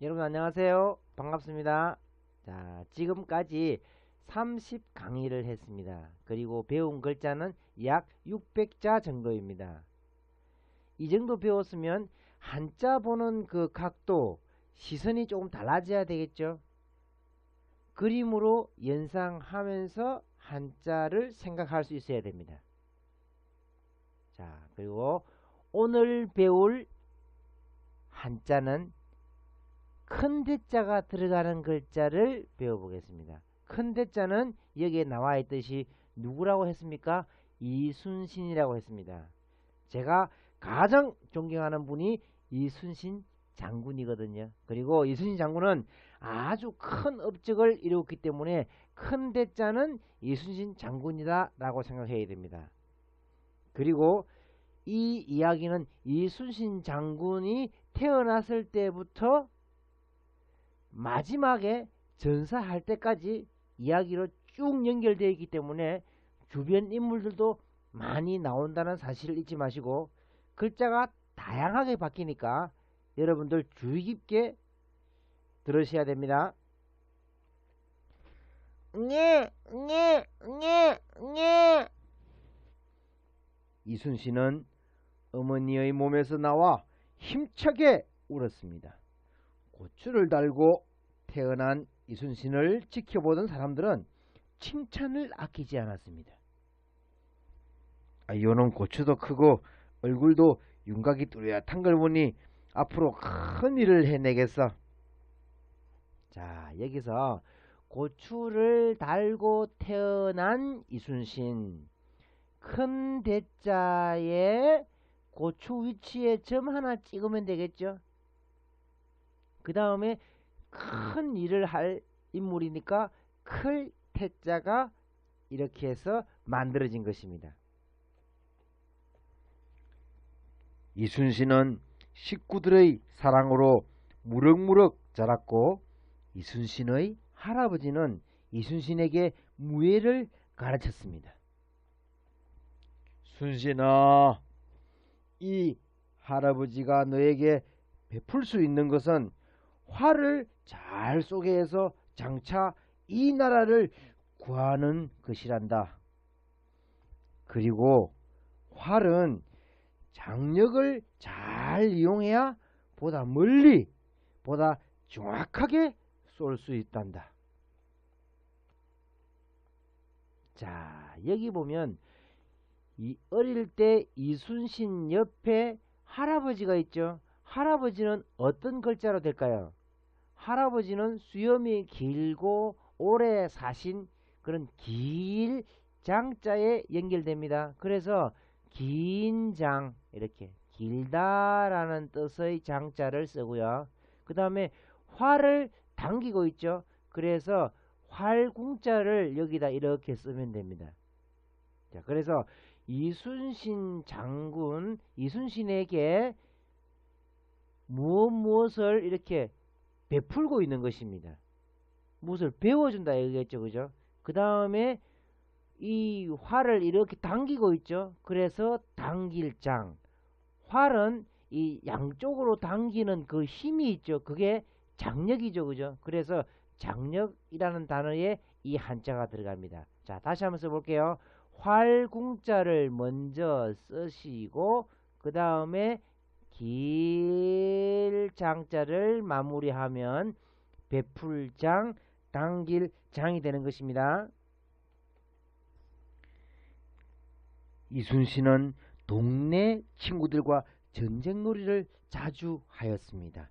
여러분 안녕하세요. 반갑습니다. 자, 지금까지 30 강의를 했습니다. 그리고 배운 글자는 약 600자 정도입니다. 이 정도 배웠으면 한자 보는 그 각도, 시선이 조금 달라져야 되겠죠. 그림으로 연상하면서 한자를 생각할 수 있어야 됩니다. 자, 그리고 오늘 배울 한자는 큰 대자가 들어가는 글자를 배워보겠습니다. 큰 대자는 여기에 나와 있듯이 누구라고 했습니까? 이순신이라고 했습니다. 제가 가장 존경하는 분이 이순신 장군이거든요. 그리고 이순신 장군은 아주 큰 업적을 이루었기 때문에 큰 대자는 이순신 장군이다 라고 생각해야 됩니다. 그리고 이 이야기는 이순신 장군이 태어났을 때부터 마지막에 전사할 때까지 이야기로 쭉 연결되어 있기 때문에 주변 인물들도 많이 나온다는 사실을 잊지 마시고, 글자가 다양하게 바뀌니까 여러분들 주의 깊게 들으셔야 됩니다. 이순신은 어머니의 몸에서 나와 힘차게 울었습니다. 고추를 달고 태어난 이순신을 지켜보던 사람들은 칭찬을 아끼지 않았습니다. 요놈 고추도 크고 얼굴도 윤곽이 뚜렷한 걸 보니 앞으로 큰 일을 해내겠어. 자, 여기서 고추를 달고 태어난 이순신, 큰 대자에 고추 위치에 점 하나 찍으면 되겠죠. 그 다음에 큰 일을 할 인물이니까 클 태자가 이렇게 해서 만들어진 것입니다. 이순신은 식구들의 사랑으로 무럭무럭 자랐고, 이순신의 할아버지는 이순신에게 무예를 가르쳤습니다. 순신아, 이 할아버지가 너에게 베풀 수 있는 것은 활을 잘 쏘게 해서 장차 이 나라를 구하는 것이란다. 그리고 활은 장력을 잘 이용해야 보다 멀리, 보다 정확하게 쏠 수 있단다. 자, 여기 보면 이 어릴 때 이순신 옆에 할아버지가 있죠. 할아버지는 어떤 글자로 될까요? 할아버지는 수염이 길고 오래 사신 그런 길 장자에 연결됩니다. 그래서 긴장, 이렇게 길다라는 뜻의 장자를 쓰고요. 그 다음에 활을 당기고 있죠. 그래서 활궁자를 여기다 이렇게 쓰면 됩니다. 자, 그래서 이순신 장군, 이순신에게 무엇을 이렇게 베풀고 있는 것입니다. 무엇을 배워준다 얘기했죠. 그죠? 그 다음에 이 활을 이렇게 당기고 있죠. 그래서 당길장. 활은 이 양쪽으로 당기는 그 힘이 있죠. 그게 장력이죠. 그죠? 그래서 장력이라는 단어에 이 한자가 들어갑니다. 자, 다시 한번 써볼게요. 활궁자를 먼저 쓰시고 그 다음에 길장자를 마무리하면 베풀장, 당길장이 되는 것입니다. 이순신은 동네 친구들과 전쟁놀이를 자주 하였습니다.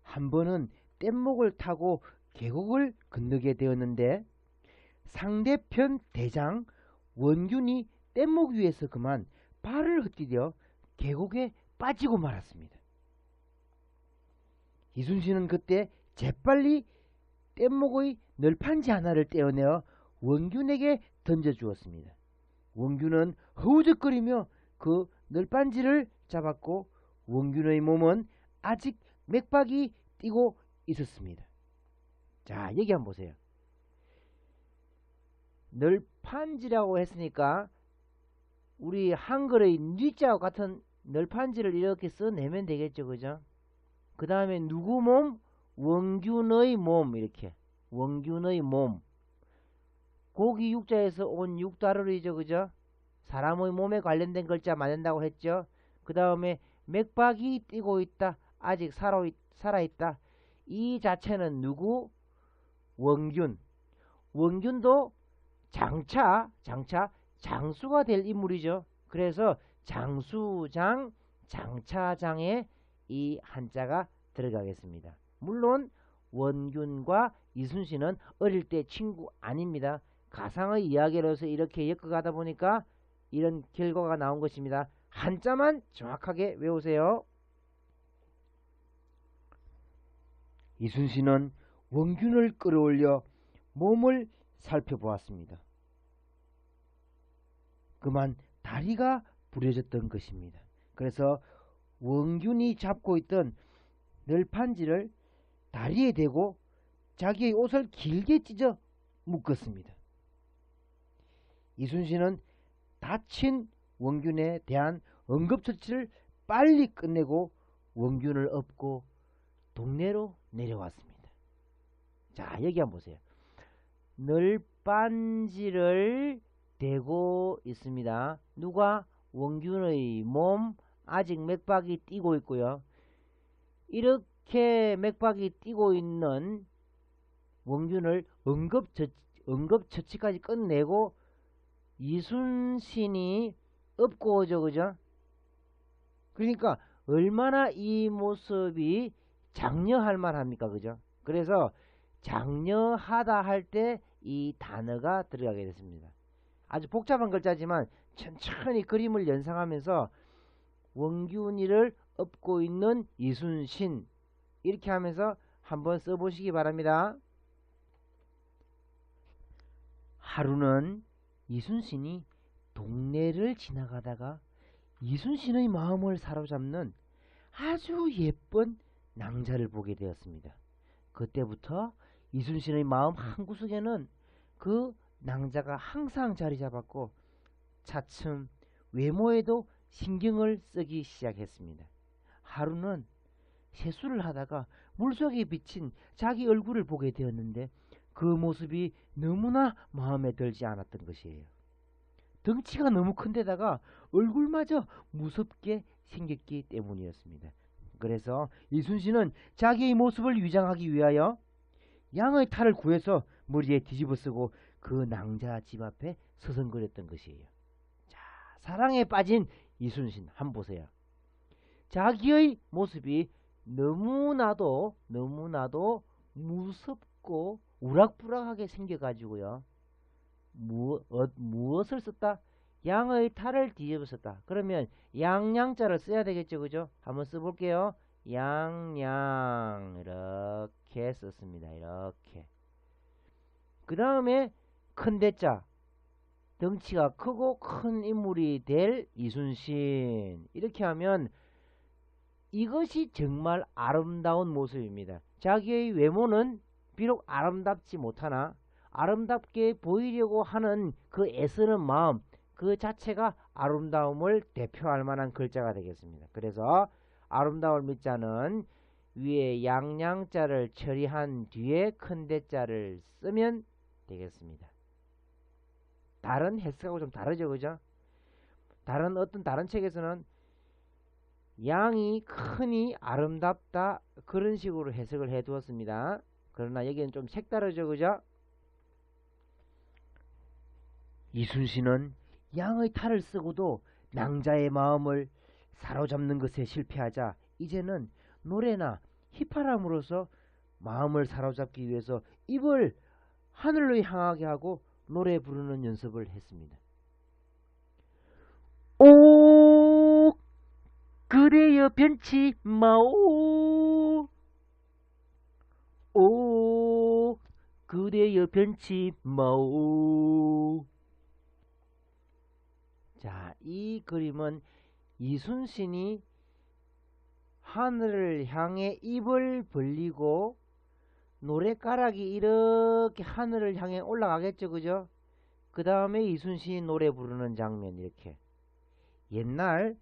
한 번은 뗏목을 타고 계곡을 건너게 되었는데 상대편 대장 원균이 뗏목 위에서 그만 발을 헛디뎌 계곡에 빠지고 말았습니다. 이순신은 그때 재빨리 뗏목의 널판지 하나를 떼어내어 원균에게 던져주었습니다. 원균은 허우적거리며 그 널빤지를 잡았고 원균의 몸은 아직 맥박이 뛰고 있었습니다. 자, 여기 한번 보세요. 널판지라고 했으니까 우리 한글의 뉘자와 같은 널판지를 이렇게 써내면 되겠죠. 그죠? 그 다음에 누구 몸? 원균의 몸 이렇게 원균의 몸 고기 육자에서 온 육다르이죠 그죠? 사람의 몸에 관련된 글자 만든다고 했죠. 그 다음에 맥박이 뛰고 있다 아직 살아있다 이 자체는 누구? 원균 원균도 장수가 될 인물이죠. 그래서 장수장 장차장에 이 한자가 들어가겠습니다. 물론 원균과 이순신은 어릴 때 친구 아닙니다. 가상의 이야기로서 이렇게 엮어가다 보니까 이런 결과가 나온 것입니다. 한자만 정확하게 외우세요. 이순신은 원균을 끌어올려 몸을 살펴보았습니다. 그만 다리가 부러졌던 것입니다. 그래서 원균이 잡고 있던 널판지를 다리에 대고 자기의 옷을 길게 찢어 묶었습니다. 이순신은 다친 원균에 대한 응급처치를 빨리 끝내고 원균을 업고 동네로 내려왔습니다. 자, 여기 한번 보세요. 널빤지를 대고 있습니다. 누가? 원균의 몸 아직 맥박이 뛰고 있고요. 이렇게 맥박이 뛰고 있는 원균을 응급처치까지 끝내고 이순신이 업고 오죠 그죠? 그러니까 얼마나 이 모습이 장려할 만합니까 그죠? 그래서 장려하다 할 때 이 단어가 들어가게 됐습니다. 아주 복잡한 글자지만 천천히 그림을 연상하면서 원균이를 업고 있는 이순신 이렇게 하면서 한번 써보시기 바랍니다. 하루는 이순신이 동네를 지나가다가 이순신의 마음을 사로잡는 아주 예쁜 낭자를 보게 되었습니다. 그때부터 이순신의 마음 한구석에는 그 낭자가 항상 자리 잡았고 차츰 외모에도 신경을 쓰기 시작했습니다. 하루는 세수를 하다가 물속에 비친 자기 얼굴을 보게 되었는데 그 모습이 너무나 마음에 들지 않았던 것이에요. 덩치가 너무 큰데다가 얼굴마저 무섭게 생겼기 때문이었습니다. 그래서 이순신은 자기의 모습을 위장하기 위하여 양의 탈을 구해서 머리에 뒤집어 쓰고 그 낭자 집 앞에 서성거렸던 것이에요. 자, 사랑에 빠진 이순신 한번 보세요. 자기의 모습이 너무나도 무섭고 우락부락하게 생겨가지고요. 무엇을 썼다? 양의 탈을 뒤집어 썼다. 그러면 양양자를 써야 되겠죠, 그죠? 한번 써볼게요. 양양 이렇게 썼습니다. 이렇게. 그 다음에 큰 대자, 덩치가 크고 큰 인물이 될 이순신 이렇게 하면 이것이 정말 아름다운 모습입니다. 자기의 외모는 비록 아름답지 못하나 아름답게 보이려고 하는 그 애쓰는 마음 그 자체가 아름다움을 대표할 만한 글자가 되겠습니다. 그래서 아름다울 밑자는 위에 양양자를 처리한 뒤에 큰 대자를 쓰면 되겠습니다. 다른 해석하고 좀 다르죠 그죠? 어떤 다른 책에서는 양이 크니 아름답다 그런 식으로 해석을 해 두었습니다. 그러나 여기는 좀 색다르죠 그죠? 이순신은 양의 탈을 쓰고도 낭자의 마음을 사로잡는 것에 실패하자 이제는 노래나 휘파람으로서 마음을 사로잡기 위해서 입을 하늘로 향하게 하고 노래 부르는 연습을 했습니다. 오 그대여 변치 마오 오 그대여 변치 마오. 자, 이 그림은 이순신이 하늘을 향해 입을 벌리고 노랫가락이 이렇게 하늘을 향해 올라가겠죠 그죠? 그 다음에 이순신이 노래 부르는 장면 이렇게. 옛날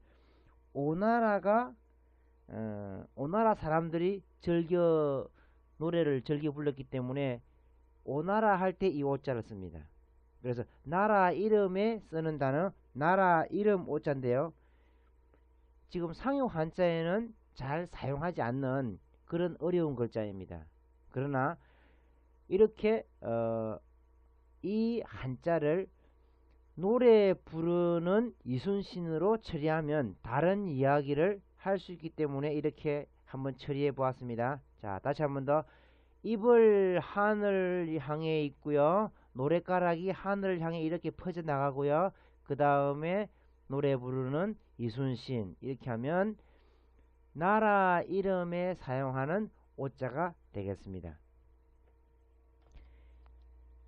오나라 사람들이 즐겨 노래를 즐겨 불렀기 때문에 오나라 할 때 이 오자를 씁니다. 그래서 나라 이름에 쓰는 단어 나라 이름 오자인데요. 지금 상용 한자에는 잘 사용하지 않는 그런 어려운 글자입니다. 그러나 이렇게 이 한자를 노래 부르는 이순신으로 처리하면 다른 이야기를 할 수 있기 때문에 이렇게 한번 처리해 보았습니다. 자, 다시 한번 더. 입을 하늘을 향해 있고요. 노랫가락이 하늘을 향해 이렇게 퍼져 나가고요. 그 다음에 노래 부르는 이순신 이렇게 하면 나라 이름에 사용하는 오자가 되겠습니다.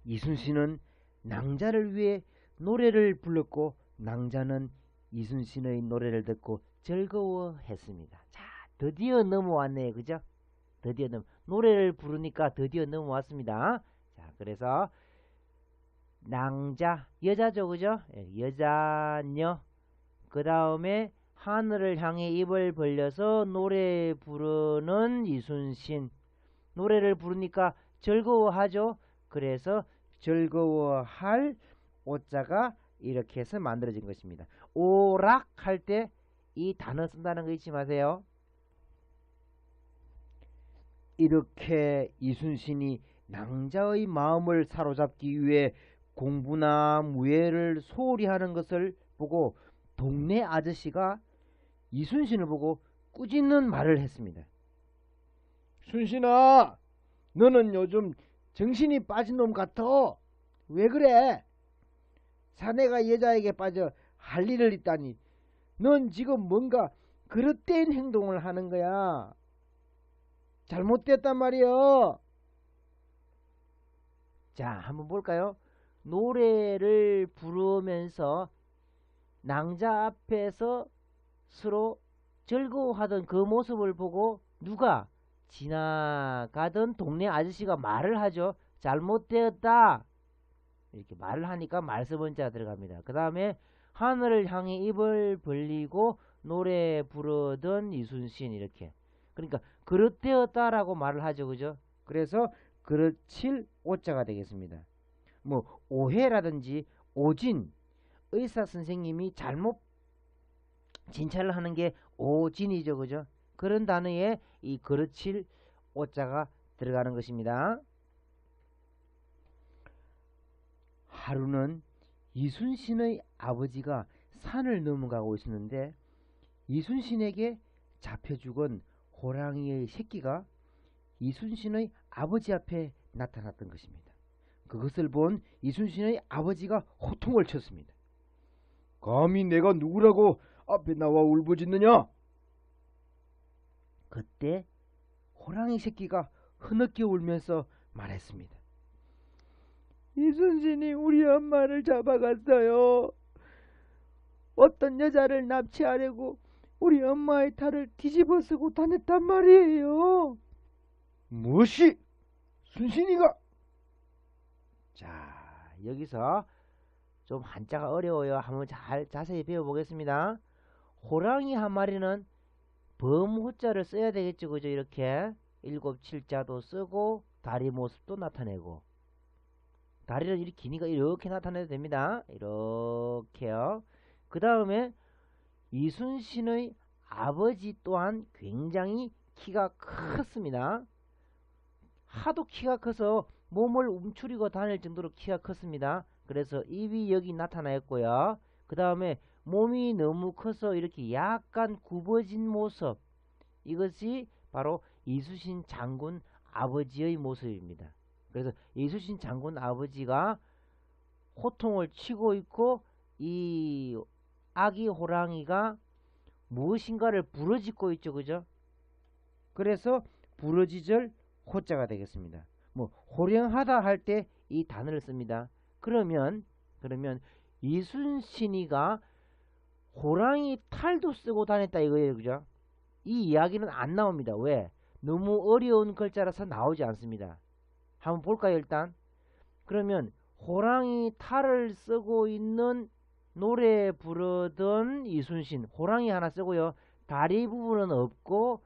이순신은 낭자를 위해 노래를 불렀고 낭자는 이순신의 노래를 듣고 즐거워했습니다. 자, 드디어 넘어왔네요. 그죠? 드디어 노래를 부르니까 드디어 넘어왔습니다. 자, 그래서 낭자 여자죠. 그죠? 여자녀. 그 다음에 하늘을 향해 입을 벌려서 노래 부르는 이순신. 노래를 부르니까 즐거워하죠. 그래서 즐거워할 오자가 이렇게 해서 만들어진 것입니다. 오락 할 때 이 단어 쓴다는 거 잊지 마세요. 이렇게 이순신이 낭자의 마음을 사로잡기 위해 공부나 무예를 소홀히 하는 것을 보고 동네 아저씨가 이순신을 보고 꾸짖는 말을 했습니다. 순신아, 너는 요즘 정신이 빠진 놈 같아. 왜 그래? 사내가 여자에게 빠져 할 일을 있다니. 넌 지금 뭔가 그릇된 행동을 하는 거야. 잘못됐단 말이여. 자, 한번 볼까요? 노래를 부르면서 낭자 앞에서 서로 즐거워하던 그 모습을 보고 누가 지나가던 동네 아저씨가 말을 하죠. 잘못되었다. 이렇게 말을 하니까 말서번자 들어갑니다. 그 다음에 하늘을 향해 입을 벌리고 노래 부르던 이순신 이렇게. 그러니까 그릇되었다라고 말을 하죠. 그죠? 그래서 그릇칠 오자가 되겠습니다. 뭐 오해라든지 오진 의사 선생님이 잘못 진찰을 하는 게 오진이죠. 그죠? 그런 단어에 이 그릇칠 오자가 들어가는 것입니다. 하루는 이순신의 아버지가 산을 넘어가고 있었는데 이순신에게 잡혀 죽은 호랑이의 새끼가 이순신의 아버지 앞에 나타났던 것입니다. 그것을 본 이순신의 아버지가 호통을 쳤습니다. 감히 내가 누구라고 앞에 나와 울부짖느냐? 그때 호랑이 새끼가 흐느껴 울면서 말했습니다. 이순신이 우리 엄마를 잡아갔어요. 어떤 여자를 납치하려고 우리 엄마의 탈을 뒤집어 쓰고 다녔단 말이에요. 무엇이? 순신이가? 자, 여기서 좀 한자가 어려워요. 한번 자세히 배워보겠습니다. 호랑이 한 마리는 범호자를 써야 되겠죠. 그죠? 이렇게 7, 7자도 쓰고 다리 모습도 나타내고 다리는 이렇게 기니까 이렇게 나타내도 됩니다. 이렇게요. 그 다음에 이순신의 아버지 또한 굉장히 키가 컸습니다. 하도 키가 커서 몸을 움츠리고 다닐 정도로 키가 컸습니다. 그래서 입이 여기 나타나있고요. 그 다음에 몸이 너무 커서 이렇게 약간 굽어진 모습, 이것이 바로 이순신 장군 아버지의 모습입니다. 그래서 이순신 장군 아버지가 호통을 치고 있고 이 아기 호랑이가 무엇인가를 부러짓고 있죠. 그죠? 그래서 부러지절 호자가 되겠습니다. 뭐 호령하다 할 때 이 단어를 씁니다. 그러면 이순신이가 호랑이 탈도 쓰고 다녔다 이거예요. 그죠? 이 이야기는 안 나옵니다. 왜? 너무 어려운 글자라서 나오지 않습니다. 한번 볼까요? 일단 그러면 호랑이 탈을 쓰고 있는 노래 부르던 이순신, 호랑이 하나 쓰고요. 다리 부분은 없고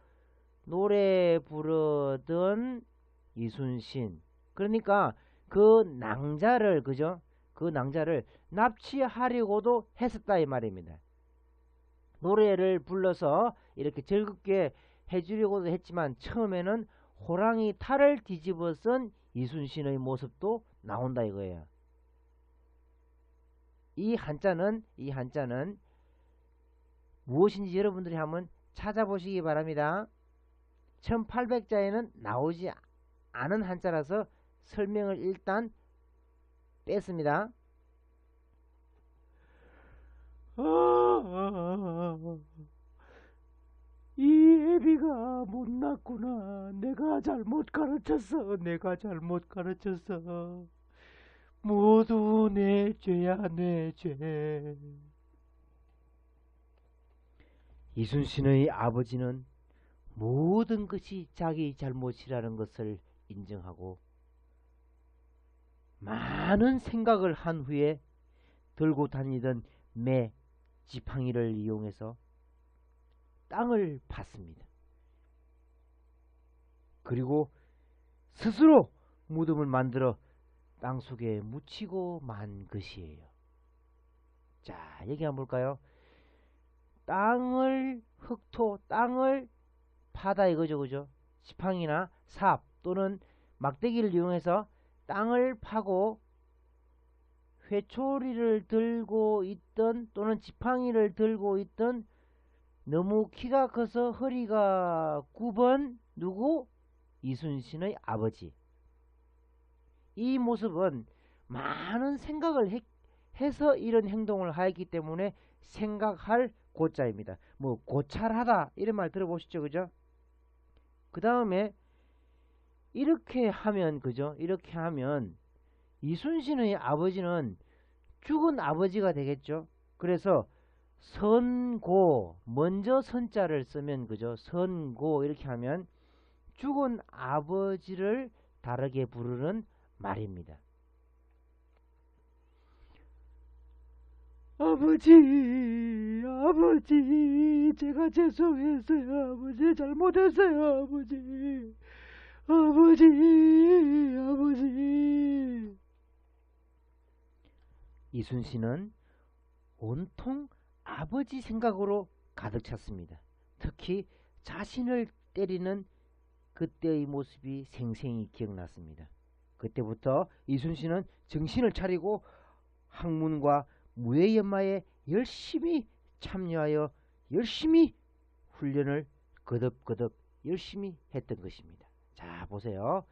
노래 부르던 이순신. 그러니까 그 낭자를 그죠? 그 낭자를 납치하려고도 했었다 이 말입니다. 노래를 불러서 이렇게 즐겁게 해주려고도 했지만 처음에는 호랑이 탈을 뒤집어 쓴 이순신의 모습도 나온다 이거예요. 이 한자는 무엇인지 여러분들이 한번 찾아보시기 바랍니다. 1800자에는 나오지 않은 한자라서 설명을 일단 뺐습니다. 이 애비가 못났구나. 내가 잘못 가르쳤어. 모두 내 죄야, 내 죄. 이순신의 아버지는 모든 것이 자기 잘못이라는 것을 인정하고 많은 생각을 한 후에 들고 다니던 매 지팡이를 이용해서 땅을 팠습니다. 그리고 스스로 무덤을 만들어 땅속에 묻히고 만 것이에요. 자, 얘기 한번 볼까요? 땅을 파다 이거죠, 그죠? 지팡이나 삽 또는 막대기를 이용해서 땅을 파고 회초리를 들고 있던 또는 지팡이를 들고 있던 너무 키가 커서 허리가 굽은 누구? 이순신의 아버지. 이 모습은 많은 생각을 해서 이런 행동을 하였기 때문에 생각할 고자입니다. 뭐 고찰하다 이런 말 들어보시죠, 그죠? 그 다음에 이렇게 하면 그죠? 이렇게 하면 이순신의 아버지는 죽은 아버지가 되겠죠. 그래서 선고 먼저 선자를 쓰면 그죠? 선고 이렇게 하면 죽은 아버지를 다르게 부르는 말입니다. 아버지, 제가 죄송했어요. 아버지, 잘못했어요. 아버지. 이순신은 온통 아버지 생각으로 가득 찼습니다. 특히 자신을 때리는 그때의 모습이 생생히 기억났습니다. 그때부터 이순신은 정신을 차리고 학문과 무예연마에 열심히 참여하여 열심히 훈련을 거듭 열심히 했던 것입니다. 자, 보세요.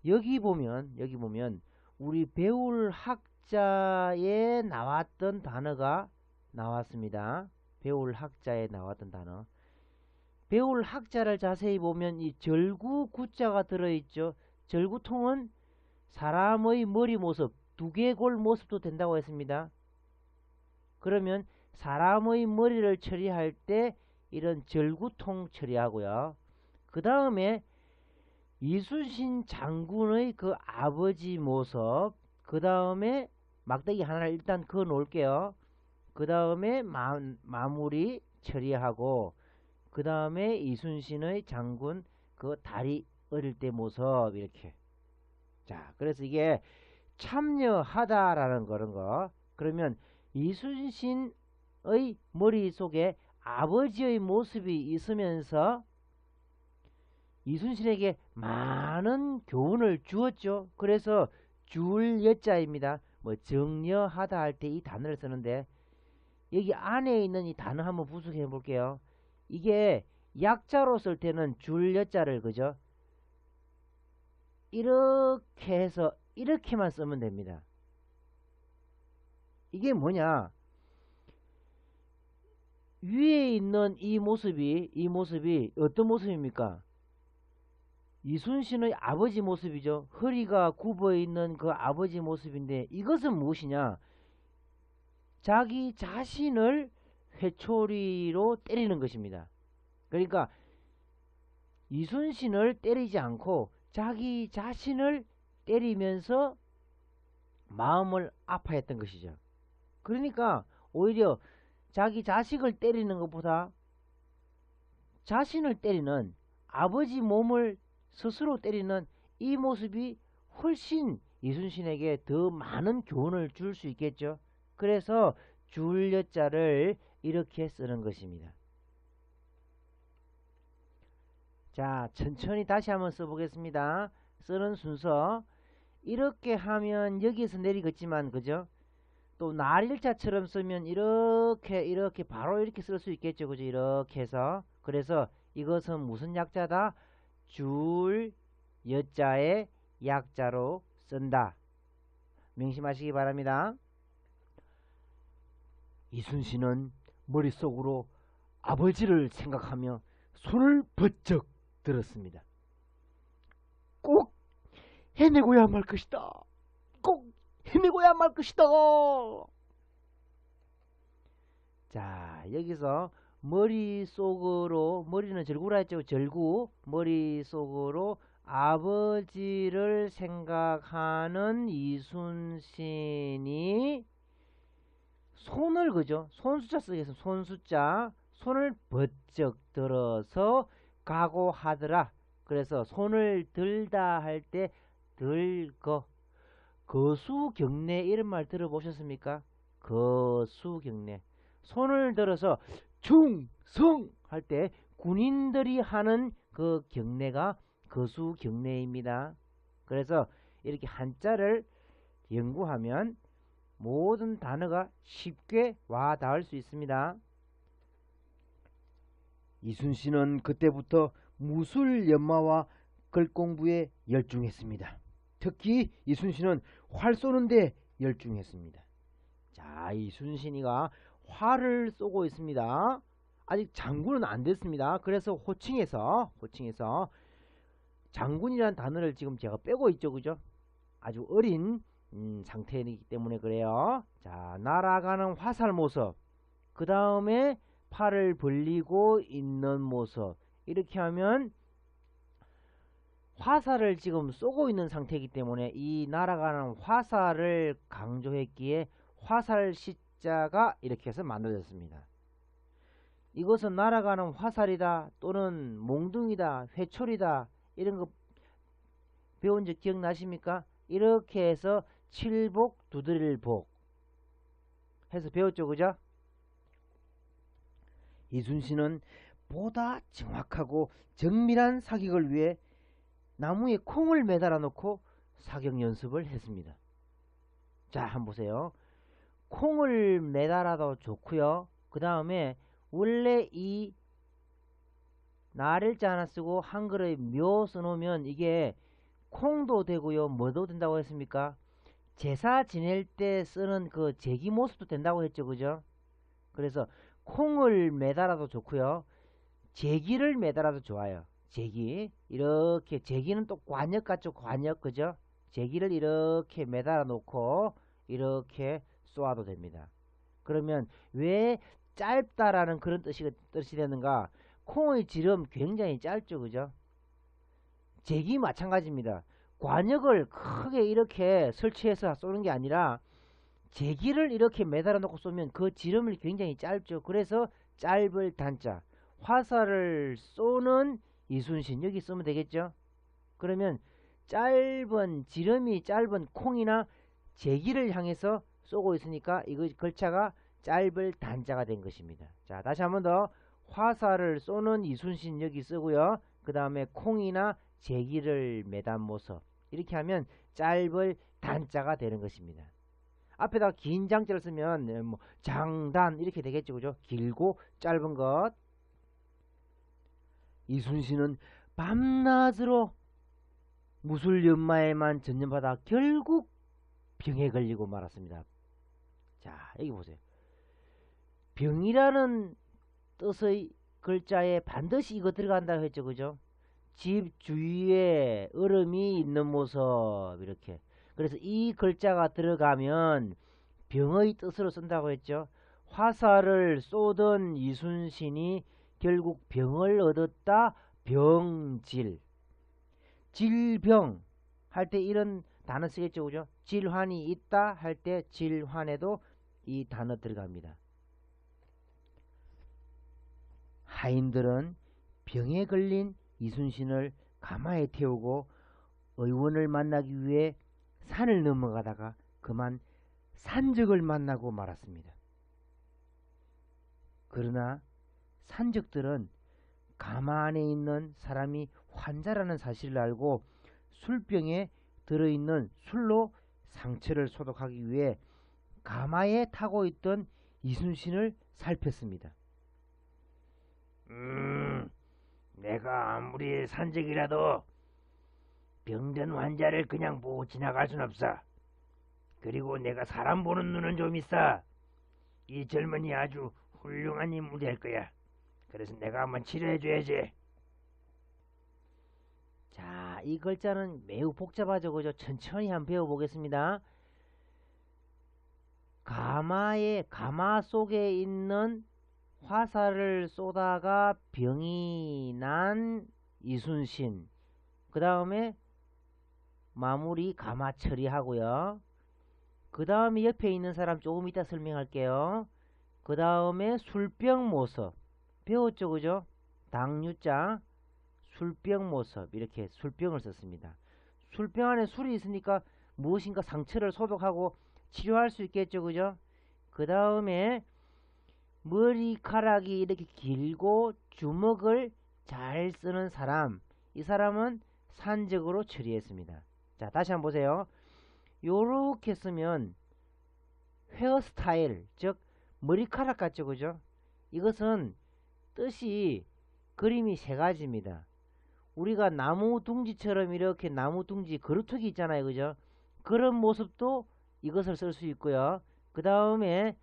여기 보면 우리 배울 학자에 나왔던 단어가 나왔습니다. 배울 학자에 나왔던 단어. 배울 학자를 자세히 보면 이 절구 구자가 들어있죠. 절구통은 사람의 머리 모습, 두개골 모습도 된다고 했습니다. 그러면 사람의 머리를 처리할 때 이런 절구통 처리하고요. 그 다음에 이순신 장군의 그 아버지 모습, 그 다음에 막대기 하나를 일단 그어 놓을게요. 그 다음에 마무리 처리하고, 그 다음에 이순신의 장군 그 다리 어릴 때 모습 이렇게. 자, 그래서 이게 참여하다라는 그런 거. 그러면 이순신의 머릿속에 아버지의 모습이 있으면서 이순신에게 많은 교훈을 주었죠. 그래서 줄 여자입니다. 뭐 정려하다 할 때 이 단어를 쓰는데 여기 안에 있는 이 단어 한번 분석해 볼게요. 이게 약자로 쓸 때는 줄 여자를 그죠? 이렇게 해서 이렇게만 쓰면 됩니다. 이게 뭐냐? 위에 있는 이 모습이 어떤 모습입니까? 이순신의 아버지 모습이죠. 허리가 굽어 있는 그 아버지 모습인데 이것은 무엇이냐? 자기 자신을 회초리로 때리는 것입니다. 그러니까 이순신을 때리지 않고 자기 자신을 때리면서 마음을 아파했던 것이죠. 그러니까 오히려 자기 자식을 때리는 것보다 자신을 때리는 아버지 몸을 스스로 때리는 이 모습이 훨씬 이순신에게 더 많은 교훈을 줄 수 있겠죠. 그래서 줄 여자를 이렇게 쓰는 것입니다. 자, 천천히 다시 한번 써보겠습니다. 쓰는 순서 이렇게 하면 여기에서 내리겠지만 그죠? 또 날일자처럼 쓰면 이렇게 바로 이렇게 쓸 수 있겠죠. 그죠? 이렇게 해서 그래서 이것은 무슨 약자다? 줄 여자의 약자로 쓴다. 명심하시기 바랍니다. 이순신은 머릿속으로 아버지를 생각하며 손을 번쩍 들었습니다. 꼭 해내고야 말 것이다. 꼭 해내고야 말 것이다. 자, 여기서 머릿속으로, 머리는 절구라 했죠. 절구. 머릿속으로 아버지를 생각하는 이순신이 손을, 그죠? 손숫자 쓰겠습니다. 손숫자. 손을 번쩍 들어서 각오하더라. 그래서 손을 들다 할 때 들거. 거수경례 이런 말 들어보셨습니까? 거수경례. 손을 들어서 충성 할 때 군인들이 하는 그 경례가 거수경례입니다. 그래서 이렇게 한자를 연구하면 모든 단어가 쉽게 와 닿을 수 있습니다. 이순신은 그때부터 무술 연마와 글 공부에 열중했습니다. 특히 이순신은 활 쏘는데 열중했습니다. 자, 이순신이가 활을 쏘고 있습니다. 아직 장군은 안 됐습니다. 그래서 호칭에서 장군이라는 단어를 지금 제가 빼고 있죠. 그죠? 아주 어린 상태이기 때문에 그래요. 자, 날아가는 화살 모습, 그 다음에 팔을 벌리고 있는 모습, 이렇게 하면 화살을 지금 쏘고 있는 상태이기 때문에 이 날아가는 화살을 강조했기에 화살 시자가 이렇게 해서 만들어졌습니다. 이것은 날아가는 화살이다, 또는 몽둥이다, 회초리다, 이런 거 배운 적 기억나십니까? 이렇게 해서 칠복, 두드릴복 해서 배웠죠. 그죠? 이순신은 보다 정확하고 정밀한 사격을 위해 나무에 콩을 매달아 놓고 사격 연습을 했습니다. 자, 한번 보세요. 콩을 매달아도 좋고요. 그 다음에 원래 이 날일자 하나 쓰고 한글의 묘 써놓으면 이게 콩도 되고요. 뭐도 된다고 했습니까? 제사 지낼 때 쓰는 그 제기 모습도 된다고 했죠. 그죠? 그래서 콩을 매달아도 좋고요. 제기를 매달아도 좋아요. 제기. 이렇게 제기는 또 관역 같죠. 관역. 그죠? 제기를 이렇게 매달아 놓고 이렇게 쏘아도 됩니다. 그러면 왜 짧다라는 그런 뜻이 되는가? 콩의 지름 굉장히 짧죠. 그죠? 제기 마찬가지입니다. 관역을 크게 이렇게 설치해서 쏘는 게 아니라 제기를 이렇게 매달아 놓고 쏘면 그 지름이 굉장히 짧죠. 그래서 짧을 단자. 화살을 쏘는 이순신 여기 쓰면 되겠죠. 그러면 짧은 지름이 짧은 콩이나 제기를 향해서 쏘고 있으니까 이거 글자가 짧을 단자가 된 것입니다. 자, 다시 한번 더. 화살을 쏘는 이순신 여기 쓰고요. 그 다음에 콩이나 제기를 매단 모습, 이렇게 하면 짧을 단자가 되는 것입니다. 앞에다 긴 장자를 쓰면 뭐 장단 이렇게 되겠죠. 그죠? 길고 짧은 것. 이순신은 밤낮으로 무술 연마에만 전념하다 결국 병에 걸리고 말았습니다. 자, 여기 보세요. 병이라는 뜻의 글자에 반드시 이거 들어간다고 했죠. 그죠? 집 주위에 얼음이 있는 모습, 이렇게. 그래서 이 글자가 들어가면 병의 뜻으로 쓴다고 했죠. 화살을 쏘던 이순신이 결국 병을 얻었다. 병질. 질병 할 때 이런 단어 쓰겠죠. 그죠? 질환이 있다 할 때 질환에도 이 단어 들어갑니다. 하인들은 병에 걸린 이순신을 가마에 태우고 의원을 만나기 위해 산을 넘어가다가 그만 산적을 만나고 말았습니다. 그러나 산적들은 가마 안에 있는 사람이 환자라는 사실을 알고 술병에 들어있는 술로 상처를 소독하기 위해 가마에 타고 있던 이순신을 살폈습니다. 내가 아무리 산적이라도 병든 환자를 그냥 보고 지나갈 순 없어. 그리고 내가 사람 보는 눈은 좀 있어. 이 젊은이 아주 훌륭한 인물이 될 거야. 그래서 내가 한번 치료해줘야지. 자, 이 글자는 매우 복잡하죠, 그죠? 천천히 한번 배워보겠습니다. 가마 속에 있는 화살을 쏘다가 병이 난 이순신. 그 다음에 마무리 가마 처리하고요. 그 다음에 옆에 있는 사람 조금 이따 설명할게요. 그 다음에 술병 모습. 배웠죠, 그죠? 당유자, 술병 모습. 이렇게 술병을 썼습니다. 술병 안에 술이 있으니까 무엇인가 상처를 소독하고 치료할 수 있겠죠, 그죠? 그 다음에 머리카락이 이렇게 길고 주먹을 잘 쓰는 사람. 이 사람은 산적으로 처리했습니다. 자, 다시 한번 보세요. 요렇게 쓰면 헤어스타일, 즉 머리카락 같죠, 그죠? 이것은 뜻이 그림이 세 가지입니다. 우리가 나무 둥지처럼 이렇게 나무 둥지 그루터기 있잖아요, 그죠? 그런 모습도 이것을 쓸 수 있고요. 그 다음에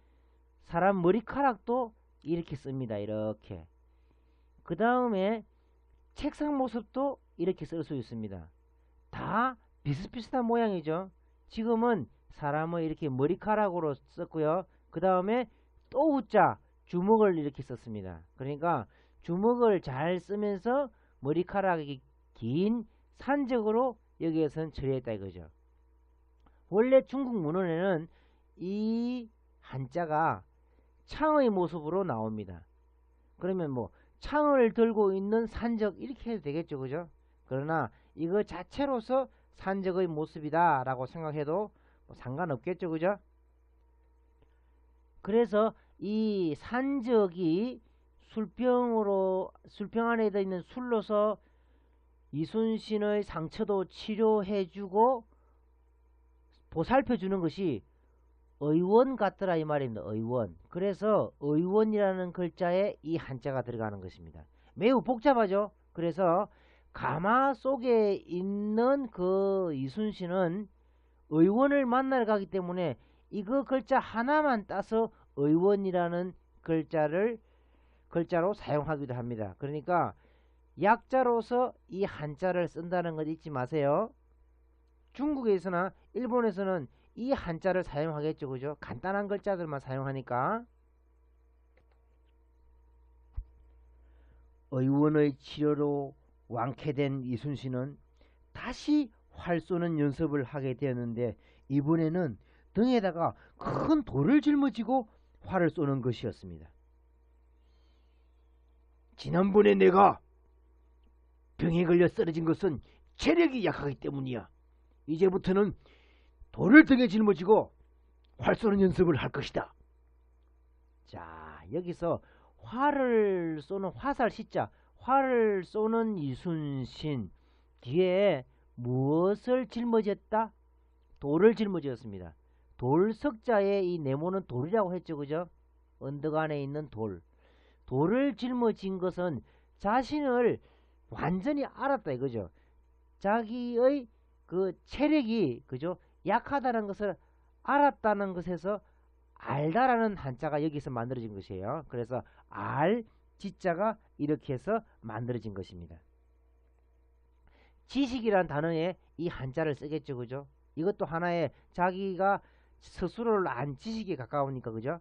사람 머리카락도 이렇게 씁니다. 이렇게. 그 다음에 책상 모습도 이렇게 쓸 수 있습니다. 다 비슷비슷한 모양이죠. 지금은 사람을 이렇게 머리카락으로 썼고요. 그 다음에 또 우자 주먹을 이렇게 썼습니다. 그러니까 주먹을 잘 쓰면서 머리카락이 긴 산적으로 여기에서는 처리했다 이거죠. 원래 중국 문헌에는 이 한자가 창의 모습으로 나옵니다. 그러면 뭐 창을 들고 있는 산적 이렇게 해도 되겠죠, 그죠? 그러나 이거 자체로서 산적의 모습이다 라고 생각해도 뭐 상관없겠죠, 그죠? 그래서 이 산적이 술병 안에 있는 술로서 이순신의 상처도 치료해주고 보살펴주는 것이 의원 같더라 이 말입니다. 의원. 그래서 의원이라는 글자에 이 한자가 들어가는 것입니다. 매우 복잡하죠. 그래서 가마 속에 있는 그 이순신은 의원을 만나러 가기 때문에 이거 글자 하나만 따서 의원이라는 글자로 사용하기도 합니다. 그러니까 약자로서 이 한자를 쓴다는 것 잊지 마세요. 중국에서나 일본에서는 이 한자를 사용하겠죠, 그죠? 간단한 글자들만 사용하니까. 의원의 치료로 완쾌된 이순신은 다시 활 쏘는 연습을 하게 되었는데 이번에는 등에다가 큰 돌을 짊어지고 활을 쏘는 것이었습니다. 지난번에 내가 병에 걸려 쓰러진 것은 체력이 약하기 때문이야. 이제부터는 돌을 등에 짊어지고 활 쏘는 연습을 할 것이다. 자, 여기서 활을 쏘는 화살 시자, 활을 쏘는 이순신 뒤에 무엇을 짊어졌다? 돌을 짊어졌습니다. 돌석자에 이 네모는 돌이라고 했죠, 그죠? 언덕 안에 있는 돌. 돌을 짊어진 것은 자신을 완전히 알았다 이거죠. 자기의 그 체력이 그죠? 약하다는 것을 알았다는 것에서 알다라는 한자가 여기서 만들어진 것이에요. 그래서 알 지자가 이렇게 해서 만들어진 것입니다. 지식이란 단어에 이 한자를 쓰겠죠, 그죠? 이것도 하나의 자기가 스스로를 안 지식에 가까우니까, 그죠?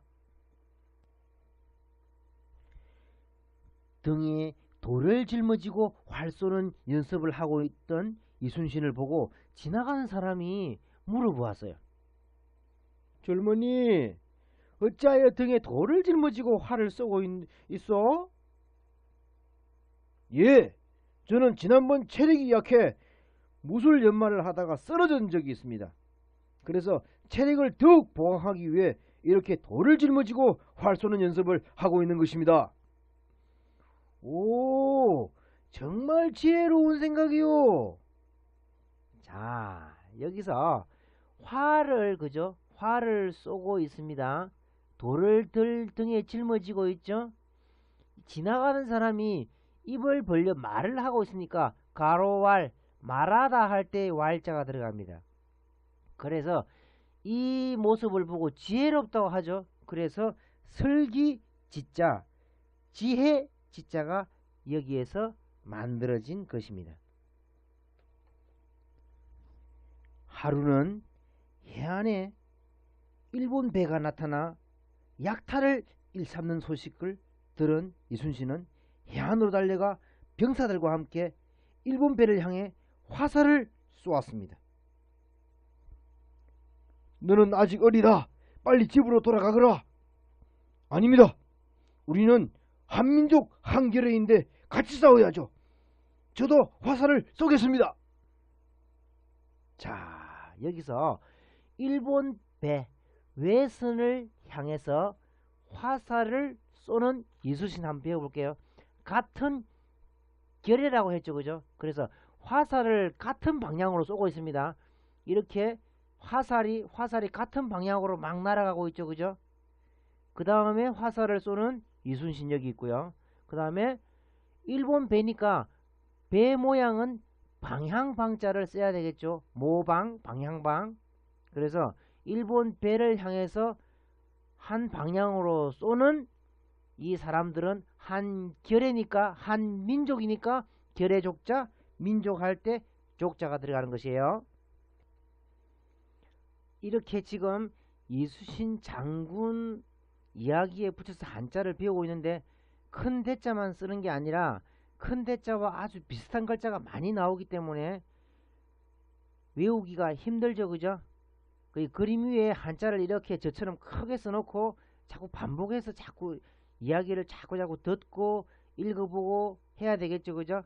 등에 돌을 짊어지고 활 쏘는 연습을 하고 있던 이순신을 보고 지나가는 사람이 물어보았어요. 젊은이, 어찌하여 등에 돌을 짊어지고 활을 쏘고 있어? 예, 저는 지난번 체력이 약해 무술 연마를 하다가 쓰러진 적이 있습니다. 그래서 체력을 더욱 보강하기 위해 이렇게 돌을 짊어지고 활 쏘는 연습을 하고 있는 것입니다. 오, 정말 지혜로운 생각이요. 자, 여기서 활을 그죠? 활을 쏘고 있습니다. 돌을 등에 짊어지고 있죠? 지나가는 사람이 입을 벌려 말을 하고 있으니까 가로왈, 말하다 할 때 왈자가 들어갑니다. 그래서 이 모습을 보고 지혜롭다고 하죠. 그래서 슬기 지자, 지혜 지자가 여기에서 만들어진 것입니다. 하루는 해안에 일본 배가 나타나 약탈을 일삼는 소식을 들은 이순신은 해안으로 달려가 병사들과 함께 일본 배를 향해 화살을 쏘았습니다. 너는 아직 어리다. 빨리 집으로 돌아가거라. 아닙니다. 우리는 한민족 한결의인데 같이 싸워야죠. 저도 화살을 쏘겠습니다. 자, 여기서 일본 배 외선을 향해서 화살을 쏘는 이순신 한번 배워볼게요. 같은 결이라고 했죠, 그죠? 그래서 화살을 같은 방향으로 쏘고 있습니다. 이렇게 화살이 같은 방향으로 막 날아가고 있죠, 그죠? 그 다음에 화살을 쏘는 이순신 여기 있고요. 그 다음에 일본 배니까 배 모양은 방향방자를 써야 되겠죠. 모방, 방향방. 그래서 일본 배를 향해서 한 방향으로 쏘는 이 사람들은 한 결애니까, 한 민족이니까 결애 족자, 민족 할 때 족자가 들어가는 것이에요. 이렇게 지금 이순신 장군 이야기에 붙여서 한자를 배우고 있는데 큰 대자만 쓰는 게 아니라 큰 대자와 아주 비슷한 글자가 많이 나오기 때문에 외우기가 힘들죠, 그죠? 그 그림 위에 한자를 이렇게 저처럼 크게 써놓고 자꾸 반복해서 자꾸 이야기를 자꾸 듣고 읽어보고 해야 되겠죠, 그죠?